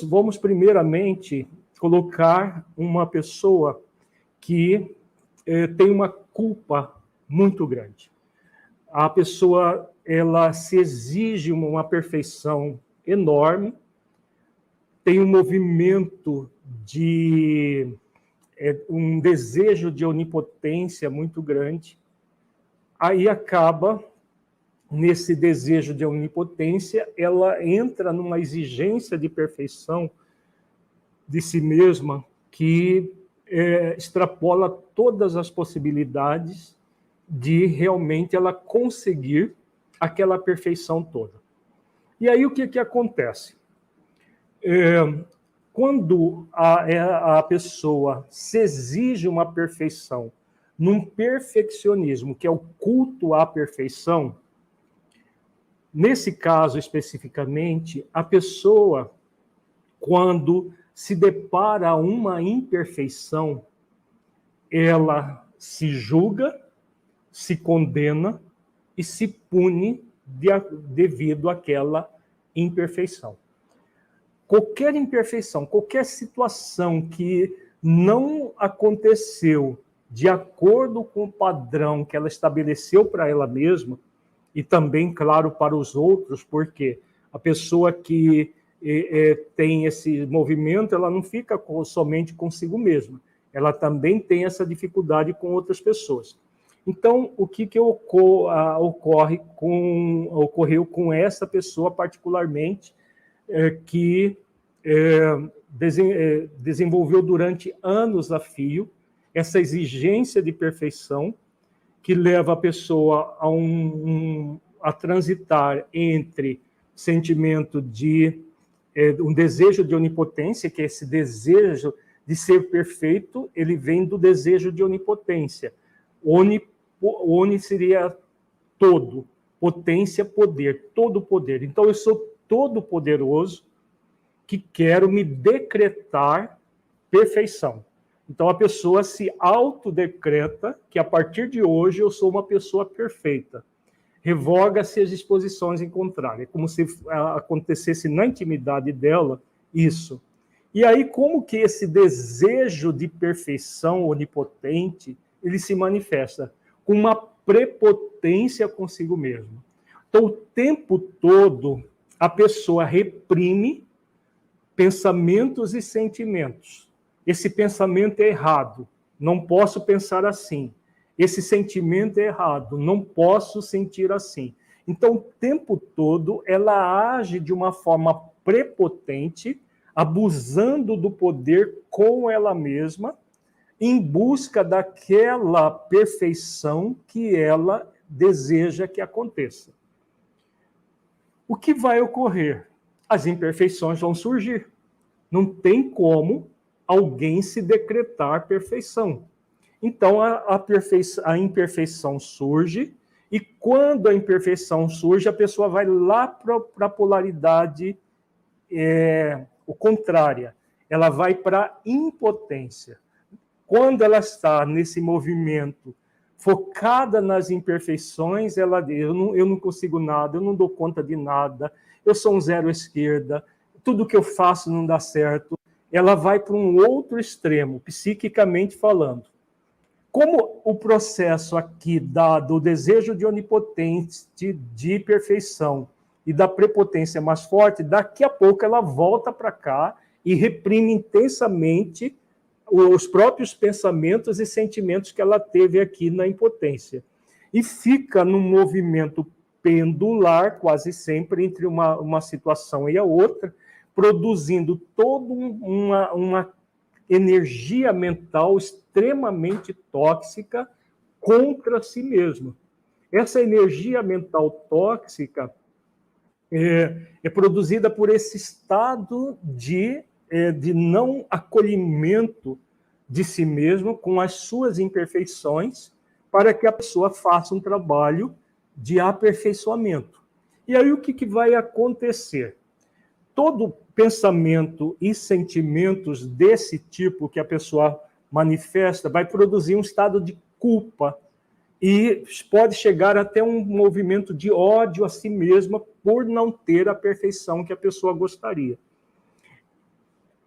Vamos primeiramente colocar uma pessoa que tem uma culpa muito grande. A pessoa, ela se exige uma perfeição enorme, tem um movimento de um desejo de onipotência muito grande, aí acaba, nesse desejo de onipotência, ela entra numa exigência de perfeição de si mesma que extrapola todas as possibilidades de realmente ela conseguir aquela perfeição toda. E aí o que acontece? Quando a pessoa se exige uma perfeição num perfeccionismo, que é o culto à perfeição, nesse caso especificamente, a pessoa, quando se depara a uma imperfeição, ela se julga, se condena e se pune devido àquela imperfeição. Qualquer imperfeição, qualquer situação que não aconteceu de acordo com o padrão que ela estabeleceu para ela mesma, e também, claro, para os outros, porque a pessoa que tem esse movimento, ela não fica somente consigo mesma, ela também tem essa dificuldade com outras pessoas. Então, o que ocorreu com essa pessoa particularmente, que desenvolveu durante anos a fio essa exigência de perfeição, que leva a pessoa a transitar entre sentimento de um desejo de onipotência, que é esse desejo de ser perfeito, ele vem do desejo de onipotência. Oni seria todo, potência, poder, todo poder. Então, eu sou todo poderoso que quero me decretar perfeição. Então, a pessoa se autodecreta que, a partir de hoje, eu sou uma pessoa perfeita. Revoga-se as disposições em contrário. É como se acontecesse na intimidade dela isso. E aí, como que esse desejo de perfeição onipotente, ele se manifesta? Com uma prepotência consigo mesmo. Então, o tempo todo, a pessoa reprime pensamentos e sentimentos. Esse pensamento é errado, não posso pensar assim. Esse sentimento é errado, não posso sentir assim. Então, o tempo todo, ela age de uma forma prepotente, abusando do poder com ela mesma, em busca daquela perfeição que ela deseja que aconteça. O que vai ocorrer? As imperfeições vão surgir. Não tem como alguém se decretar perfeição. Então, a imperfeição surge, e quando a imperfeição surge, a pessoa vai lá para a polaridade contrária. Ela vai para a impotência. Quando ela está nesse movimento focada nas imperfeições, ela diz, eu não consigo nada, eu não dou conta de nada, eu sou um zero à esquerda, tudo que eu faço não dá certo. Ela vai para um outro extremo, psiquicamente falando. Como o processo aqui do desejo de onipotência, de perfeição e da prepotência mais forte, daqui a pouco ela volta para cá e reprime intensamente os próprios pensamentos e sentimentos que ela teve aqui na impotência. E fica num movimento pendular, quase sempre, entre uma situação e a outra, produzindo toda uma energia mental extremamente tóxica contra si mesma. Essa energia mental tóxica é produzida por esse estado de não acolhimento de si mesmo com as suas imperfeições, para que a pessoa faça um trabalho de aperfeiçoamento. E aí o que vai acontecer? Todo pensamento e sentimentos desse tipo que a pessoa manifesta vai produzir um estado de culpa e pode chegar até um movimento de ódio a si mesma por não ter a perfeição que a pessoa gostaria.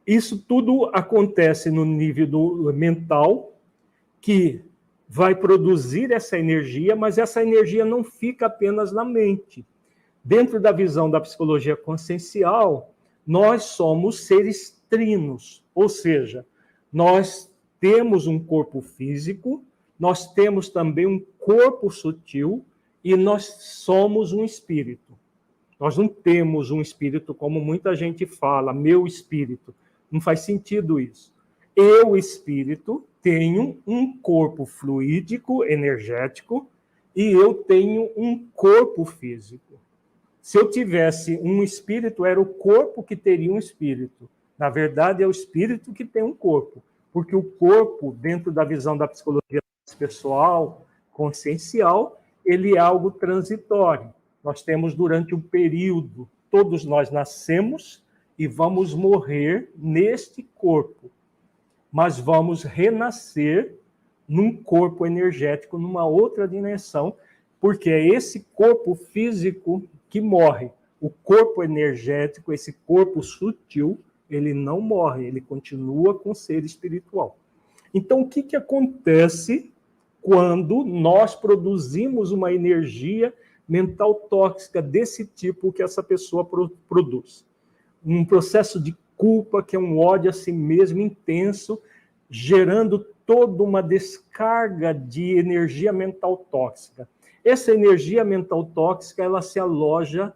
Isso tudo acontece no nível do mental, que vai produzir essa energia, mas essa energia não fica apenas na mente. Dentro da visão da psicologia consciencial, nós somos seres trinos, ou seja, nós temos um corpo físico, nós temos também um corpo sutil e nós somos um espírito. Nós não temos um espírito como muita gente fala, meu espírito. Não faz sentido isso. Eu, espírito, tenho um corpo fluídico, energético, e eu tenho um corpo físico. Se eu tivesse um espírito, era o corpo que teria um espírito. Na verdade, é o espírito que tem um corpo. Porque o corpo, dentro da visão da psicologia pessoal, consciencial, ele é algo transitório. Nós temos durante um período, todos nós nascemos e vamos morrer neste corpo, mas vamos renascer num corpo energético, numa outra dimensão, porque é esse corpo físico que morre. O corpo energético, esse corpo sutil, ele não morre, ele continua com o ser espiritual. Então, o que acontece quando nós produzimos uma energia mental tóxica desse tipo que essa pessoa produz? Um processo de culpa, que é um ódio a si mesmo intenso, gerando toda uma descarga de energia mental tóxica. Essa energia mental tóxica, ela se aloja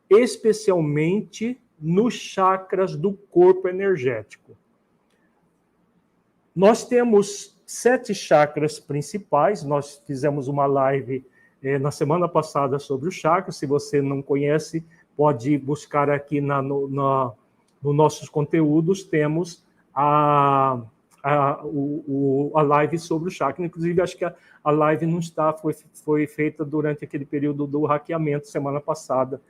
especialmente nos chakras do corpo energético. Nós temos 7 chakras principais, nós fizemos uma live na semana passada sobre os chakras. Se você não conhece, pode buscar aqui nos nossos conteúdos, temos a live sobre o chakra. Inclusive, acho que a live não está, foi feita durante aquele período do hackeamento, semana passada.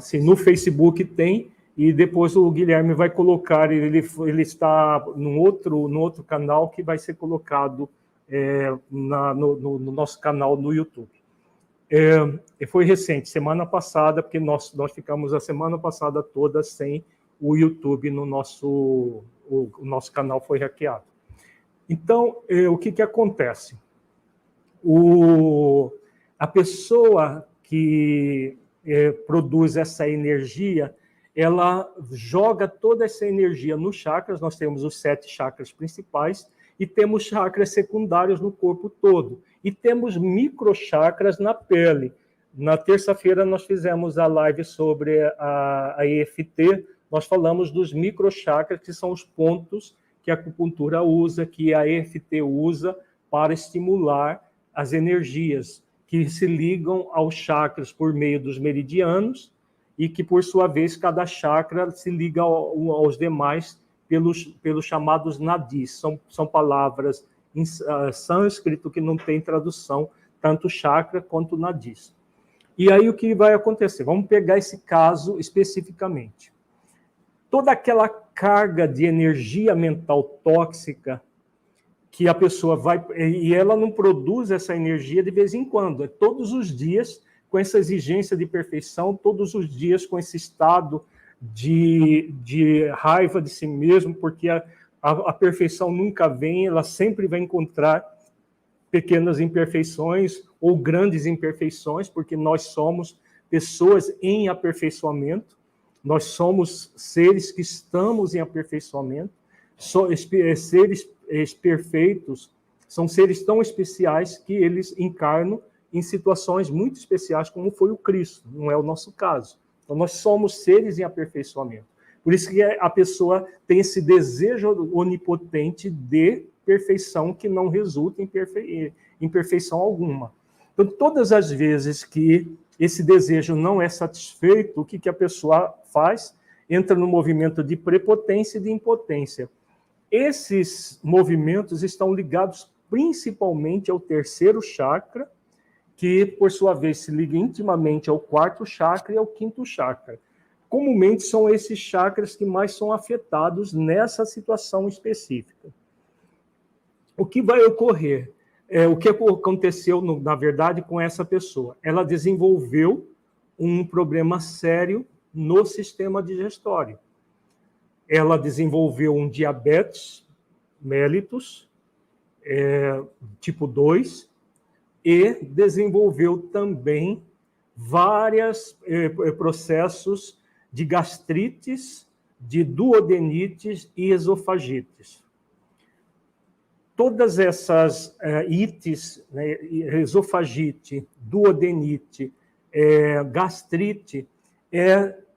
Sim, no Facebook tem, e depois o Guilherme vai colocar, ele está no outro canal que vai ser colocado no nosso canal no YouTube. Foi recente, semana passada, porque nós ficamos a semana passada toda sem o YouTube no o nosso canal foi hackeado. Então, o que acontece? A pessoa que produz essa energia, ela joga toda essa energia nos chakras. Nós temos os 7 chakras principais e temos chakras secundários no corpo todo. E temos microchakras na pele. Na terça-feira nós fizemos a live sobre a EFT. Nós falamos dos microchakras, que são os pontos que a acupuntura usa, que a EFT usa para estimular as energias que se ligam aos chakras por meio dos meridianos e que, por sua vez, cada chakra se liga aos demais pelos chamados nadis. São palavras em sânscrito que não tem tradução, tanto chakra quanto nadis. E aí o que vai acontecer? Vamos pegar esse caso especificamente. Toda aquela carga de energia mental tóxica que a pessoa vai... E ela não produz essa energia de vez em quando, é todos os dias com essa exigência de perfeição, todos os dias com esse estado de raiva de si mesmo, porque a perfeição nunca vem, ela sempre vai encontrar pequenas imperfeições ou grandes imperfeições, porque nós somos pessoas em aperfeiçoamento, nós somos seres que estamos em aperfeiçoamento, seres perfeitos, são seres tão especiais que eles encarnam em situações muito especiais, como foi o Cristo, não é o nosso caso. Então, nós somos seres em aperfeiçoamento. Por isso que a pessoa tem esse desejo onipotente de perfeição que não resulta em perfeição alguma. Então, todas as vezes que esse desejo não é satisfeito, o que a pessoa faz? Entra no movimento de prepotência e de impotência. Esses movimentos estão ligados principalmente ao terceiro chakra, que, por sua vez, se liga intimamente ao 4º chakra e ao 5º chakra. Comumente, são esses chakras que mais são afetados nessa situação específica. O que vai ocorrer? O que aconteceu, na verdade, com essa pessoa? Ela desenvolveu um problema sério no sistema digestório. ela desenvolveu um diabetes mellitus, tipo 2, e desenvolveu também vários processos de gastrites, de duodenites e esofagites. Todas essas ites, né, esofagite, duodenite, gastrite,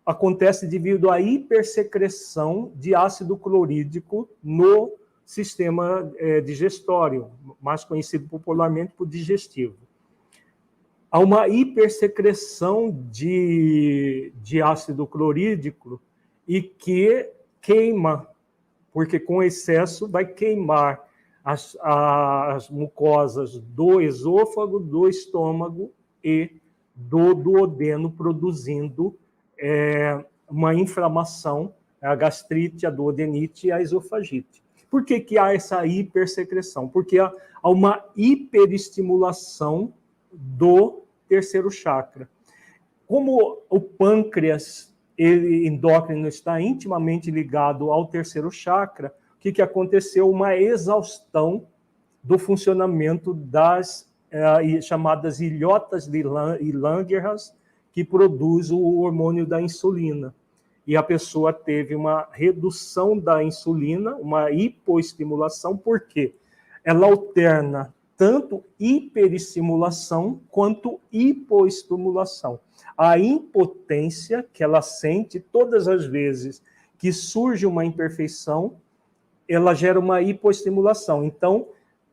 acontece devido à hipersecreção de ácido clorídrico no sistema digestório, mais conhecido popularmente por digestivo. Há uma hipersecreção de ácido clorídrico e que queima, porque com excesso vai queimar as mucosas do esôfago, do estômago e do duodeno, produzindo uma inflamação, a gastrite, a duodenite e a esofagite. Por que há essa hipersecreção? Porque há uma hiperestimulação do terceiro chakra. Como o pâncreas endócrino está intimamente ligado ao terceiro chakra, o que aconteceu? Uma exaustão do funcionamento das chamadas ilhotas de Langerhans, que produz o hormônio da insulina. E a pessoa teve uma redução da insulina, uma hipoestimulação, por quê? Ela alterna tanto hiperestimulação quanto hipoestimulação. A impotência que ela sente todas as vezes que surge uma imperfeição, ela gera uma hipoestimulação. Então,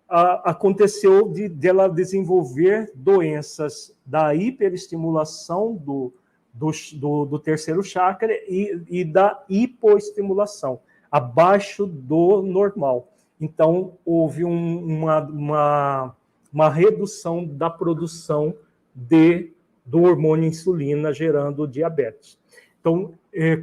aconteceu de ela desenvolver doenças da hiperestimulação do terceiro chakra e da hipoestimulação, abaixo do normal. Então, houve uma redução da produção do hormônio insulina, gerando diabetes. Então,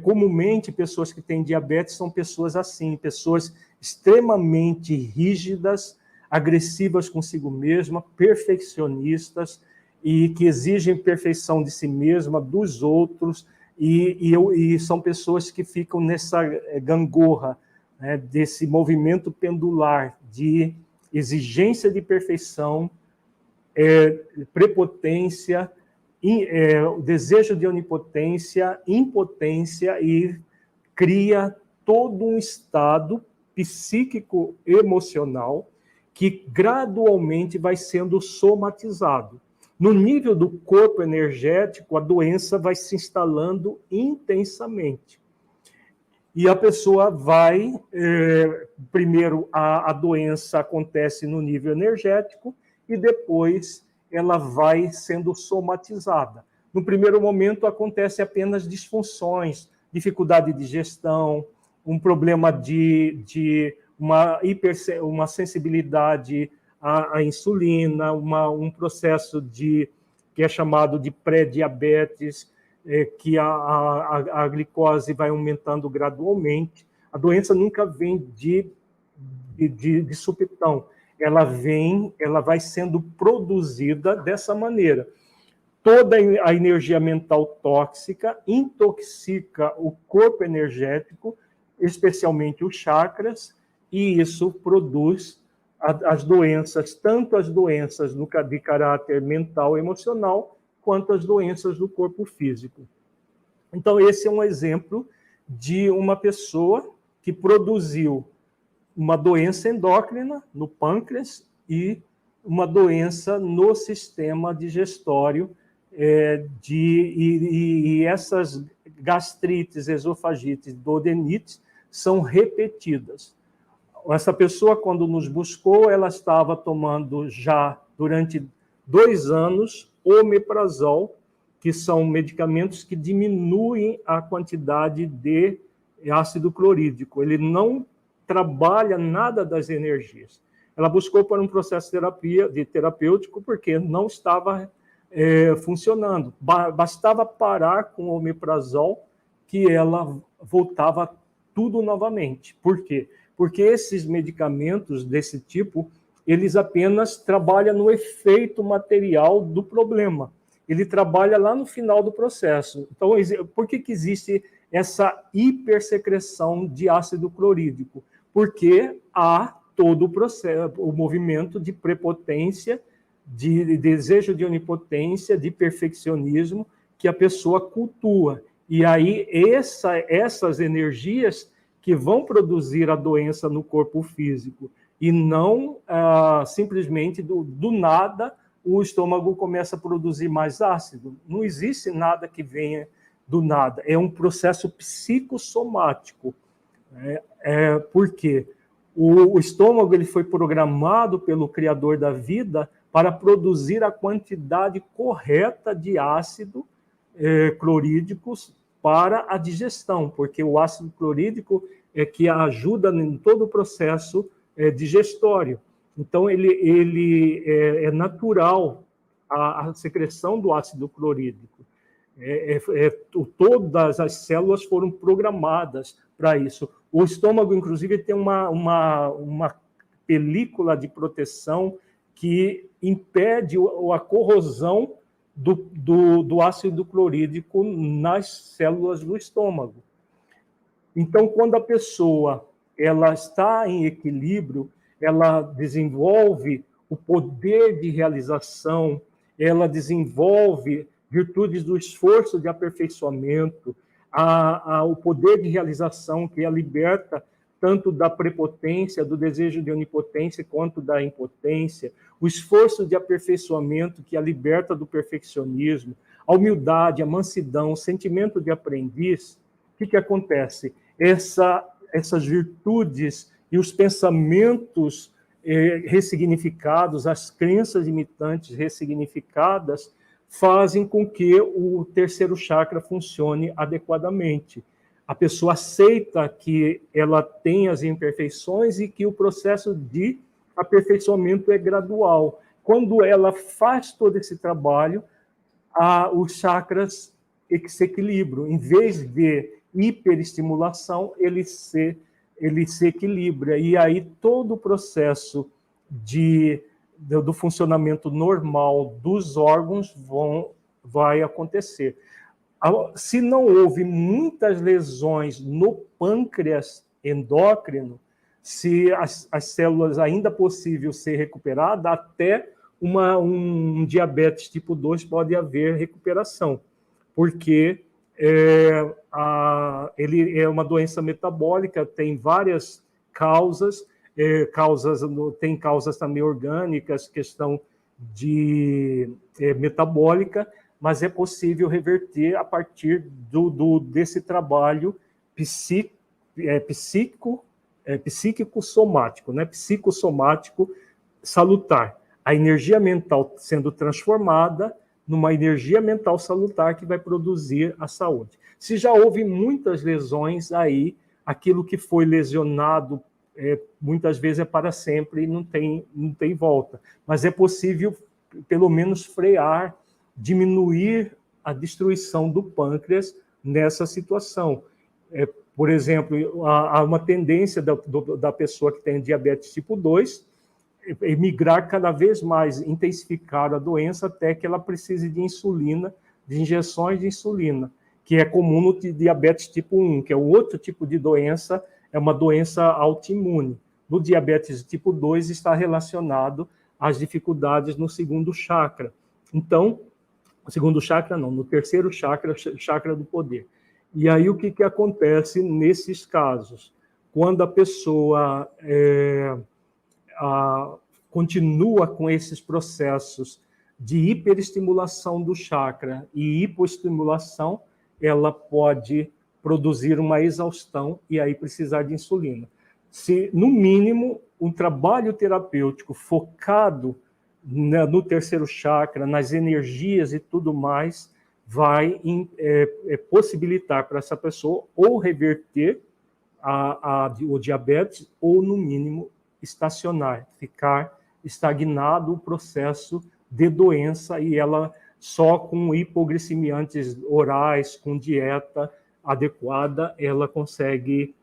comumente, pessoas que têm diabetes são pessoas assim, pessoas extremamente rígidas, agressivas consigo mesma, perfeccionistas, e que exigem perfeição de si mesma, dos outros, e são pessoas que ficam nessa gangorra, né, desse movimento pendular de exigência de perfeição, prepotência, o desejo de onipotência, impotência, e cria todo um estado psíquico emocional que gradualmente vai sendo somatizado. No nível do corpo energético, a doença vai se instalando intensamente. E a pessoa vai, primeiro a doença acontece no nível energético e depois ela vai sendo somatizada. No primeiro momento acontece apenas disfunções, dificuldade de digestão, um problema de uma sensibilidade à insulina, um processo que é chamado de pré-diabetes, que a glicose vai aumentando gradualmente. A doença nunca vem de supetão, ela vai sendo produzida dessa maneira. Toda a energia mental tóxica intoxica o corpo energético, especialmente os chakras, e isso produz as doenças, tanto as doenças de caráter mental e emocional, quanto as doenças do corpo físico. Então, esse é um exemplo de uma pessoa que produziu uma doença endócrina no pâncreas e uma doença no sistema digestório, e essas gastrites, esofagites, duodenites são repetidas. Essa pessoa, quando nos buscou, ela estava tomando já durante 2 anos omeprazol, que são medicamentos que diminuem a quantidade de ácido clorídrico. Ele não trabalha nada das energias. Ela buscou para um processo terapêutico porque não estava funcionando. Bastava parar com o omeprazol que ela voltava tudo novamente. Por quê? Porque esses medicamentos desse tipo, eles apenas trabalham no efeito material do problema. ele trabalha lá no final do processo. Então, por que existe essa hipersecreção de ácido clorídrico? Porque há todo o processo, o movimento de prepotência, de desejo de onipotência, de perfeccionismo que a pessoa cultua. E aí essas energias que vão produzir a doença no corpo físico, e não simplesmente do nada o estômago começa a produzir mais ácido. Não existe nada que venha do nada. É um processo psicossomático. Por quê? O estômago ele foi programado pelo Criador da vida para produzir a quantidade correta de ácido clorídricos para a digestão, porque o ácido clorídrico é que ajuda em todo o processo digestório. Então, é natural a secreção do ácido clorídrico. Todas as células foram programadas para isso. O estômago, inclusive, tem uma película de proteção que impede a corrosão do ácido clorídrico nas células do estômago. Então, quando a pessoa ela está em equilíbrio, ela desenvolve o poder de realização, ela desenvolve virtudes do esforço de aperfeiçoamento, o poder de realização que a liberta tanto da prepotência, do desejo de onipotência, quanto da impotência, o esforço de aperfeiçoamento que a liberta do perfeccionismo, a humildade, a mansidão, o sentimento de aprendiz. O que acontece? Essas virtudes e os pensamentos ressignificados, as crenças limitantes ressignificadas, fazem com que o terceiro chakra funcione adequadamente. A pessoa aceita que ela tem as imperfeições e que o processo de aperfeiçoamento é gradual. Quando ela faz todo esse trabalho, os chakras se equilibram. Em vez de hiperestimulação, ele se equilibra. E aí todo o processo do funcionamento normal dos órgãos vai acontecer. Se não houve muitas lesões no pâncreas endócrino, se as células ainda possível ser recuperadas, até um diabetes tipo 2 pode haver recuperação, porque ele é uma doença metabólica, tem várias causas, tem causas também orgânicas, questão de metabólica, mas é possível reverter a partir desse trabalho psíquico-somático, né? Psicossomático salutar. A energia mental sendo transformada numa energia mental salutar que vai produzir a saúde. Se já houve muitas lesões aí, aquilo que foi lesionado muitas vezes é para sempre e não tem volta. Mas é possível, pelo menos, frear, diminuir a destruição do pâncreas nessa situação. Por exemplo, há uma tendência da pessoa que tem diabetes tipo 2 migrar cada vez mais, intensificar a doença até que ela precise de insulina, de injeções de insulina, que é comum no diabetes tipo 1, que é um outro tipo de doença, é uma doença autoimune. No diabetes tipo 2 está relacionado às dificuldades no segundo chakra. Então, o segundo chakra não, no terceiro chakra, chakra do poder. E aí o que acontece nesses casos? Quando a pessoa continua com esses processos de hiperestimulação do chakra e hipoestimulação, ela pode produzir uma exaustão e aí precisar de insulina. Se, no mínimo, um trabalho terapêutico focado no terceiro chakra, nas energias e tudo mais, vai possibilitar para essa pessoa ou reverter o diabetes ou, no mínimo, estacionar, ficar estagnado o processo de doença e ela só com hipoglicemiantes orais, com dieta adequada, ela consegue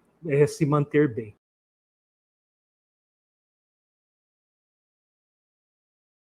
se manter bem.